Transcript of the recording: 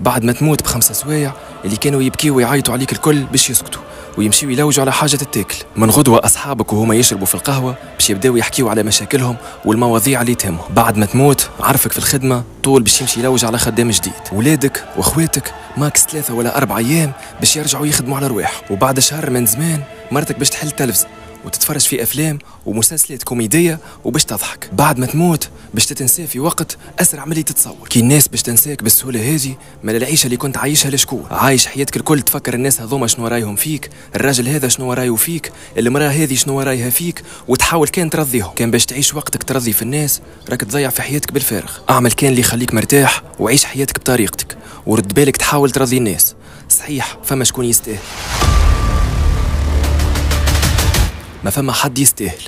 بعد ما تموت ب5 سوايع اللي كانوا يبكيوا ويعيطوا عليك الكل باش يسكتوا ويمشيوا يلوجوا على حاجة تتاكل. من غدوة أصحابك وهما يشربوا في القهوة باش يبداو يحكيوا على مشاكلهم والمواضيع اللي تهمهم. بعد ما تموت عرفك في الخدمة طول باش يمشي يلوج على خدام جديد. ولادك واخواتك ماكس 3 ولا 4 أيام باش يرجعوا يخدموا على رواحهم. وبعد شهر من زمان مرتك باش تحل تلفزة وتتفرج في أفلام ومسلسلات كوميدية وباش تضحك. بعد ما تموت باش تتنسى في وقت أسرع من اللي تتصور. كي الناس باش تنساك بالسهولة هذه من العيشة اللي كنت عايشها لشكون. عايش حياتك الكل تفكر الناس هذوما شنو رايهم فيك، الراجل هذا شنو رايه فيك، المرأة هذه شنو رايها فيك، وتحاول كان ترضيهم. كان باش تعيش وقتك ترضي في الناس راك تضيع في حياتك بالفارغ. اعمل كان اللي يخليك مرتاح وعيش حياتك بطريقتك ورد بالك تحاول ترضي الناس. صحيح فما شكون يستاهل، ما فما حد يستاهل.